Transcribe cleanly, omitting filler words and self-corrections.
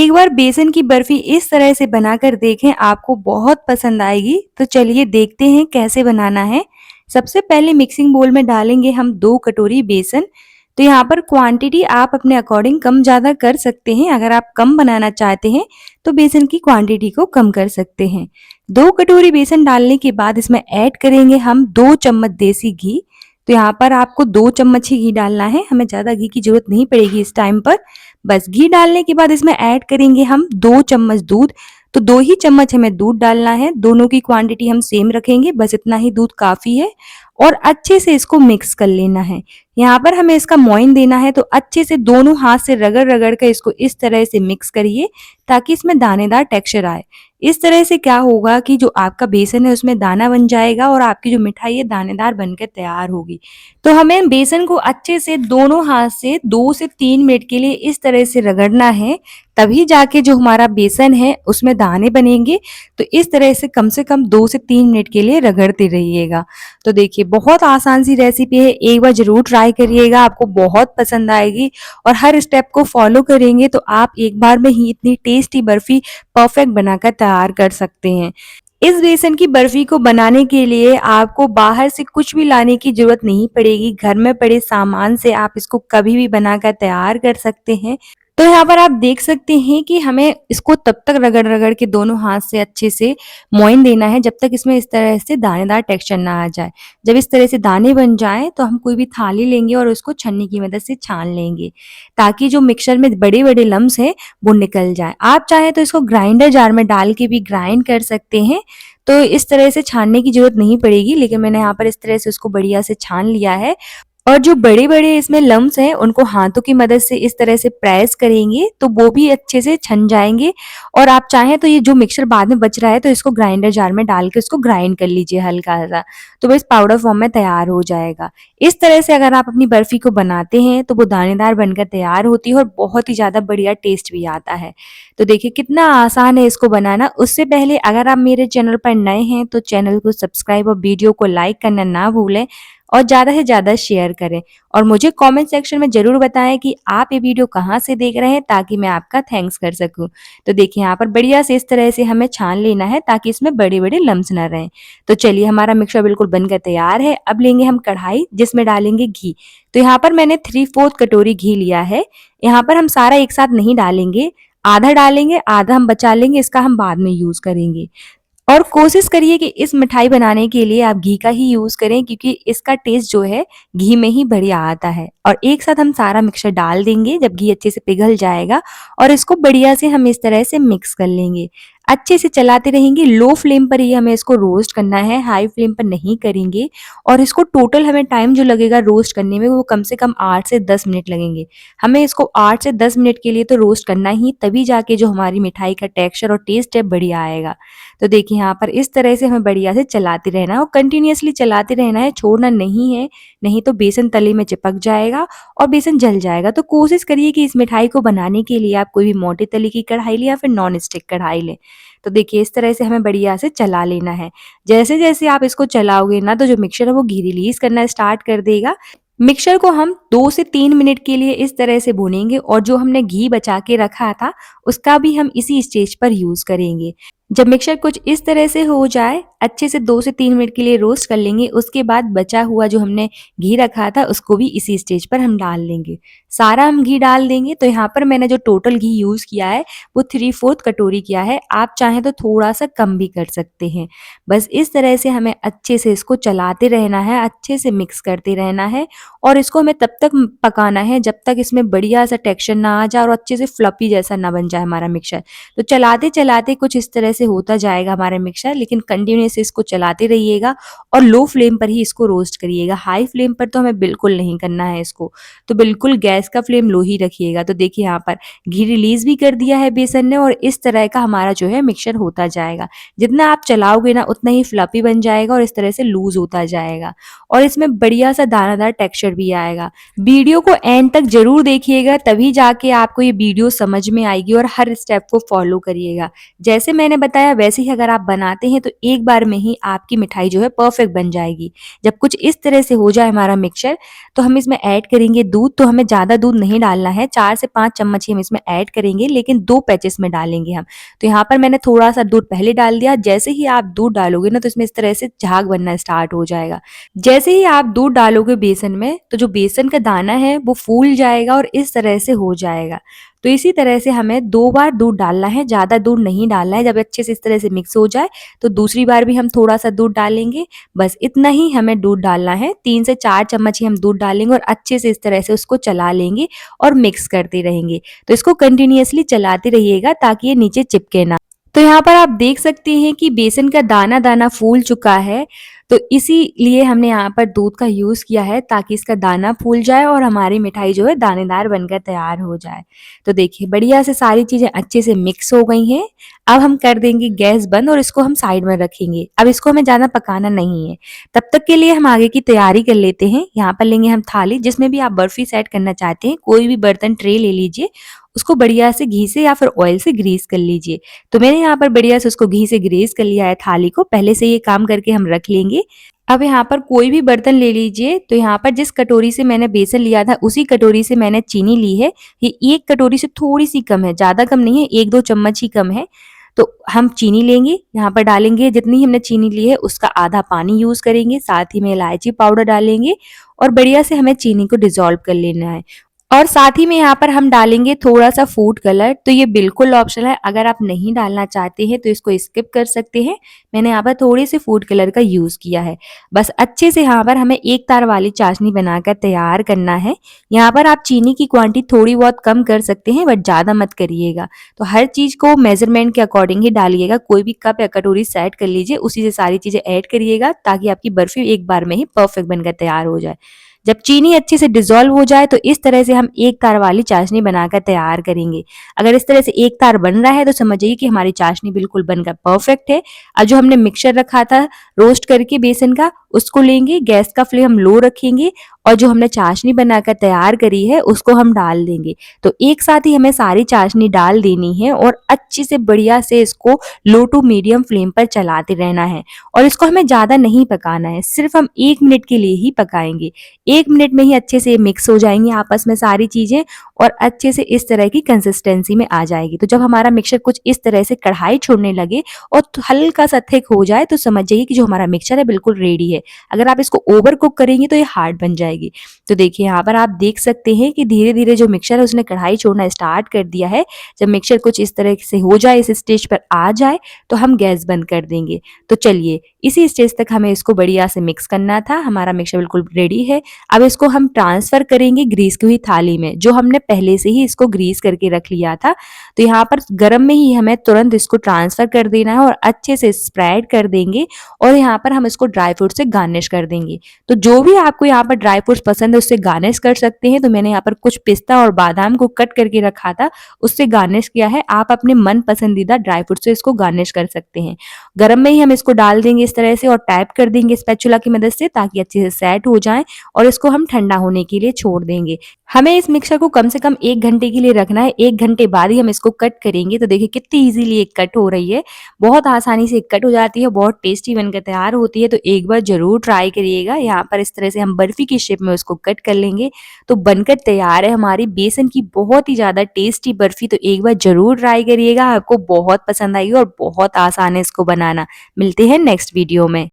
एक बार बेसन की बर्फी इस तरह से बनाकर देखें, आपको बहुत पसंद आएगी। तो चलिए देखते हैं कैसे बनाना है। सबसे पहले मिक्सिंग बोल में डालेंगे हम 2 कटोरी बेसन। तो यहाँ पर क्वांटिटी आप अपने अकॉर्डिंग कम ज़्यादा कर सकते हैं। अगर आप कम बनाना चाहते हैं तो बेसन की क्वांटिटी को कम कर सकते हैं। 2 कटोरी बेसन डालने के बाद इसमें ऐड करेंगे हम 2 चम्मच देसी घी। तो यहाँ पर आपको 2 चम्मच ही घी डालना है, हमें ज़्यादा घी की ज़रूरत नहीं पड़ेगी इस टाइम पर। बस घी डालने के बाद इसमें ऐड करेंगे हम 2 चम्मच दूध। तो 2 ही चम्मच हमें दूध डालना है, दोनों की क्वांटिटी हम सेम रखेंगे, बस इतना ही दूध काफ़ी है। और अच्छे से इसको मिक्स कर लेना है। यहाँ पर हमें इसका मोइन देना है, तो अच्छे से दोनों हाथ से रगड़-रगड़ कर इसको इस तरह से मिक्स करिए ताकि इसमें दानेदार टेक्सचर आए। इस तरह से क्या होगा कि जो आपका बेसन है उसमें दाना बन जाएगा और आपकी जो मिठाई है दानेदार बनकर तैयार होगी। तो हमें बेसन को अच्छे से दोनों हाथ से 2 से 3 मिनट के लिए इस तरह से रगड़ना है, तभी जाके जो हमारा बेसन है उसमें दाने बनेंगे। तो इस तरह से कम 2 से 3 मिनट के लिए रगड़ते रहिएगा। तो देखिए बहुत आसान सी रेसिपी है, एक बार ज़रूर ट्राई करिएगा, आपको बहुत पसंद आएगी। और हर स्टेप को फॉलो करेंगे तो आप एक बार में ही इतनी टेस्टी बर्फी परफेक्ट बनाकर तैयार कर सकते हैं। इस बेसन की बर्फी को बनाने के लिए आपको बाहर से कुछ भी लाने की जरूरत नहीं पड़ेगी, घर में पड़े सामान से आप इसको कभी भी बनाकर तैयार कर सकते हैं। तो यहाँ पर आप देख सकते हैं कि हमें इसको तब तक रगड़-रगड़ के दोनों हाथ से अच्छे से मोइन देना है जब तक इसमें इस तरह से दानेदार टेक्सचर ना आ जाए। जब इस तरह से दाने बन जाएँ तो हम कोई भी थाली लेंगे और उसको छन्नी की मदद से छान लेंगे, ताकि जो मिक्सचर में बड़े-बड़े लम्स हैं वो निकल जाएँ। आप चाहें तो इसको ग्राइंडर जार में डाल के भी ग्राइंड कर सकते हैं। तो इस तरह से छानने की ज़रूरत नहीं पड़ेगी, लेकिन मैंने यहाँ पर इस तरह से उसको बढ़िया से छान लिया है। और जो बड़े-बड़े इसमें लम्स हैं उनको हाथों की मदद से इस तरह से प्रेस करेंगे तो वो भी अच्छे से छन जाएँगे। और आप चाहें तो ये जो मिक्सचर बाद में बच रहा है तो इसको ग्राइंडर जार में डाल के उसको ग्राइंड कर लीजिए हल्का-सा, तो बस पाउडर फॉर्म में तैयार हो जाएगा। इस तरह से अगर आप अपनी बर्फी को बनाते हैं तो वो दानेदार बनकर तैयार होती है और बहुत ही ज़्यादा बढ़िया टेस्ट भी आता है। तो देखिए कितना आसान है इसको बनाना। उससे पहले अगर आप मेरे चैनल पर नए हैं तो चैनल को सब्सक्राइब और वीडियो को लाइक करना ना भूलें और ज़्यादा से ज़्यादा शेयर करें। और मुझे कमेंट सेक्शन में ज़रूर बताएं कि आप ये वीडियो कहाँ से देख रहे हैं, ताकि मैं आपका थैंक्स कर सकूं। तो देखिए यहाँ पर बढ़िया से इस तरह से हमें छान लेना है ताकि इसमें बड़े-बड़े लम्स ना रहें। तो चलिए हमारा मिक्सचर बिल्कुल बनकर तैयार है। अब लेंगे हम कढ़ाई जिसमें डालेंगे घी। तो यहाँ पर मैंने 3/4 कटोरी घी लिया है। यहाँ पर हम सारा एक साथ नहीं डालेंगे, आधा डालेंगे, आधा हम बचा लेंगे, इसका हम बाद में यूज़ करेंगे। और कोशिश करिए कि इस मिठाई बनाने के लिए आप घी का ही यूज़ करें, क्योंकि इसका टेस्ट जो है घी में ही बढ़िया आता है। और एक साथ हम सारा मिक्सचर डाल देंगे जब घी अच्छे से पिघल जाएगा और इसको बढ़िया से हम इस तरह से मिक्स कर लेंगे। अच्छे से चलाते रहेंगे, लो फ्लेम पर ही हमें इसको रोस्ट करना है, हाई फ्लेम पर नहीं करेंगे। और इसको टोटल हमें टाइम जो लगेगा रोस्ट करने में वो कम से कम 8 से 10 मिनट लगेंगे। हमें इसको 8 से 10 मिनट के लिए तो रोस्ट करना ही, तभी जाके जो हमारी मिठाई का टेक्सचर और टेस्ट है बढ़िया आएगा। तो देखिए यहाँ पर इस तरह से हमें बढ़िया से चलाते रहना है और कंटिन्यूअसली चलाते रहना है, छोड़ना नहीं है, नहीं तो बेसन तले में चिपक जाएगा और बेसन जल जाएगा। तो कोशिश करिए कि इस मिठाई को बनाने के लिए आप कोई भी मोटे तले की कढ़ाई लें या फिर नॉन स्टिक कढ़ाई लें। तो देखिए इस तरह से हमें बढ़िया से चला लेना है। जैसे-जैसे आप इसको चलाओगे ना तो जो मिक्सचर है वो घी रिलीज़ करना स्टार्ट कर देगा। मिक्सचर को हम 2 से 3 मिनट के लिए इस तरह से भूनेंगे और जो हमने घी बचा के रखा था उसका भी हम इसी स्टेज पर यूज़ करेंगे। जब मिक्सचर कुछ इस तरह से हो जाए, अच्छे से 2 से 3 मिनट के लिए रोस्ट कर लेंगे। उसके बाद बचा हुआ जो हमने घी रखा था उसको भी इसी स्टेज पर हम डाल लेंगे। सारा हम घी डाल देंगे। तो यहाँ पर मैंने जो टोटल घी यूज़ किया है वो 3/4 कटोरी किया है। आप चाहें तो थोड़ा-सा कम भी कर सकते हैं। बस इस तरह से हमें अच्छे से इसको चलाते रहना है, अच्छे से मिक्स करते रहना है और इसको हमें तब तक पकाना है जब तक इसमें बढ़िया सा टेक्सचर ना आ जाए और अच्छे से फ्लफी जैसा ना बन जाए हमारा मिक्सचर। तो चलाते-चलाते कुछ इस तरह से होता जाएगा हमारा मिक्सचर, लेकिन कंटिन्यूअस इसको चलाते रहिएगा और लो फ्लेम पर ही इसको रोस्ट करिएगा। हाई फ्लेम पर तो हमें बिल्कुल नहीं करना है इसको, तो बिल्कुल गैस का फ्लेम लो ही रखिएगा। तो देखिए यहाँ पर घी रिलीज़ भी कर दिया है बेसन ने और इस तरह का हमारा जो है मिक्सचर होता जाएगा। जितना आप चलाओगे ना उतना ही फ्लफी बन जाएगा और इस तरह से लूज़ होता जाएगा और इसमें बढ़िया सा दानादार टेक्सचर भी आएगा। वीडियो को एंड तक ज़रूर देखिएगा, तभी जाके आपको ये वीडियो समझ में आएगी और हर स्टेप को फॉलो करिएगा। जैसे मैंने बताया वैसे ही अगर आप बनाते हैं तो एक बार में ही आपकी मिठाई जो है परफेक्ट बन जाएगी। जब कुछ इस तरह से हो जाए हमारा मिक्सचर, तो हम इसमें ऐड करेंगे दूध। तो हमें ज़्यादा दूध नहीं डालना है, 4 से 5 चम्मच ही हम इसमें ऐड करेंगे, लेकिन 2 पैचेस में डालेंगे हम। तो यहाँ पर मैंने थोड़ा-सा दूध पहले डाल दिया। जैसे ही आप दूध डालोगे ना, तो इसमें इस तरह से झाग बनना स्टार्ट हो जाएगा। जैसे ही आप दूध डालोगे बेसन में, तो जो बेसन का दाना है वो फूल जाएगा और इस तरह से हो जाएगा। तो इसी तरह से हमें 2 बार दूध डालना है, ज़्यादा दूध नहीं डालना है। जब अच्छे से इस तरह से मिक्स हो जाए, तो दूसरी बार भी हम थोड़ा-सा दूध डालेंगे। बस इतना ही हमें दूध डालना है, 3 से 4 चम्मच ही हम दूध डालेंगे और अच्छे से इस तरह से उसको चला लेंगे और मिक्स करते रहेंगे। तो इसको कंटिन्यूअसली चलाते रहिएगा ताकि ये नीचे चिपके ना। तो यहाँ पर आप देख सकते हैं कि बेसन का दाना-दाना फूल चुका है, तो इसीलिए हमने यहाँ पर दूध का यूज़ किया है ताकि इसका दाना फूल जाए और हमारी मिठाई जो है दानेदार बनकर तैयार हो जाए। तो देखिए बढ़िया से सारी चीज़ें अच्छे से मिक्स हो गई हैं। अब हम कर देंगे गैस बंद और इसको हम साइड में रखेंगे। अब इसको हमें ज़्यादा पकाना नहीं है। तब तक के लिए हम आगे की तैयारी कर लेते हैं। यहाँ पर लेंगे हम थाली, जिसमें भी आप बर्फी सेट करना चाहते हैं, कोई भी बर्तन ट्रे ले लीजिए। उसको बढ़िया से घी से या फिर ऑयल से ग्रीस कर लीजिए। तो मैंने यहाँ पर बढ़िया से उसको घी से ग्रीस कर लिया है थाली को। पहले से ये काम करके हम रख लेंगे। अब यहाँ पर कोई भी बर्तन ले लीजिए। तो यहाँ पर जिस कटोरी से मैंने बेसन लिया था, उसी कटोरी से मैंने चीनी ली है। ये एक कटोरी से थोड़ी सी कम है, ज़्यादा कम नहीं है, 1-2 चम्मच ही कम है। तो हम चीनी लेंगे, यहाँ पर डालेंगे जितनी हमने चीनी ली है उसका आधा पानी यूज़ करेंगे, साथ ही में इलायची पाउडर डालेंगे और बढ़िया से हमें चीनी को डिज़ोल्व कर लेना है। और साथ ही में यहाँ पर हम डालेंगे थोड़ा-सा फूड कलर। तो ये बिल्कुल ऑप्शनल है, अगर आप नहीं डालना चाहते हैं तो इसको स्किप कर सकते हैं। मैंने यहाँ पर थोड़े-से फूड कलर का यूज़ किया है। बस अच्छे से यहाँ पर हमें एक तार वाली चाशनी बनाकर तैयार करना है। यहाँ पर आप चीनी की क्वांटिटी थोड़ी बहुत कम कर सकते हैं, बट ज़्यादा मत करिएगा। तो हर चीज़ को मेज़रमेंट के अकॉर्डिंग ही डालिएगा। कोई भी कप या कटोरी सेट कर लीजिए, उसी से सारी चीज़ें ऐड करिएगा ताकि आपकी बर्फी एक बार में ही परफेक्ट बनकर तैयार हो जाए। जब चीनी अच्छे से डिज़ोल्व हो जाए, तो इस तरह से हम एक तार वाली चाशनी बनाकर तैयार करेंगे। अगर इस तरह से एक तार बन रहा है तो समझ जाइए कि हमारी चाशनी बिल्कुल बनकर परफेक्ट है। अब जो हमने मिक्सचर रखा था रोस्ट करके बेसन का, उसको लेंगे, गैस का फ्लेम हम लो रखेंगे और जो हमने चाशनी बनाकर तैयार करी है उसको हम डाल देंगे। तो एक साथ ही हमें सारी चाशनी डाल देनी है और अच्छे से बढ़िया से इसको लो टू मीडियम फ्लेम पर चलाते रहना है। और इसको हमें ज़्यादा नहीं पकाना है, सिर्फ हम 1 मिनट के लिए ही पकाएंगे। 1 मिनट में ही अच्छे से मिक्स हो जाएंगी आपस में सारी चीज़ें और अच्छे से इस तरह की कंसिस्टेंसी में आ जाएगी। तो जब हमारा मिक्सचर कुछ इस तरह से कढ़ाई छोड़ने लगे और हल्का सा थिक हो जाए, तो समझ जाइए कि जो हमारा मिक्सचर है बिल्कुल रेडी है। अगर आप इसको ओवर कुक करेंगी तो ये हार्ड बन जाएगी। तो देखिए यहाँ पर आप देख सकते हैं कि धीरे-धीरे जो मिक्सचर है उसने कढ़ाई छोड़ना स्टार्ट कर दिया है। जब मिक्सचर कुछ इस तरह से हो जाए, इस स्टेज पर आ जाए, तो हम गैस बंद कर देंगे। तो चलिए इसी स्टेज तक हमें इसको बढ़िया से मिक्स करना था। हमारा मिक्सचर बिल्कुल रेडी है। अब इसको हम ट्रांसफर करेंगे ग्रीस की हुई थाली में, जो हमने पहले से ही इसको ग्रीस करके रख लिया था। तो यहाँ पर गरम में ही हमें तुरंत इसको ट्रांसफर कर देना है और अच्छे से स्प्रेड कर देंगे और यहाँ पर हम इसको ड्राई फ्रूट से गार्निश कर देंगे। तो जो भी आपको यहाँ पर ड्राई फ्रूट्स पसंद है उससे गार्निश कर सकते हैं। तो मैंने यहाँ पर कुछ पिस्ता और बादाम को कट करके रखा था, उससे गार्निश किया है। आप अपने मन पसंदीदा ड्राई फ्रूट से इसको गार्निश कर सकते हैं। गरम में ही हम इसको डाल देंगे इस तरह से और टैप कर देंगे स्पैचुला की मदद से ताकि अच्छे से सेट हो जाए और इसको हम ठंडा होने के लिए छोड़ देंगे। हमें इस मिक्सचर को कम से कम 1 घंटे के लिए रखना है। 1 घंटे बाद ही हम इसको कट करेंगे। तो देखिए कितनी इजीली ये कट हो रही है, बहुत आसानी से कट हो जाती है, बहुत टेस्टी बनकर तैयार होती है। तो एक बार जरूर ट्राई करिएगा। यहाँ पर इस तरह से हम बर्फी की शेप में उसको कट कर लेंगे। तो बनकर तैयार है हमारी बेसन की बहुत ही ज्यादा टेस्टी बर्फी। तो एक बार जरूर ट्राई करिएगा, आपको बहुत पसंद आएगी और बहुत आसान है इसको बनाना। मिलते हैं नेक्स्ट वीडियो में।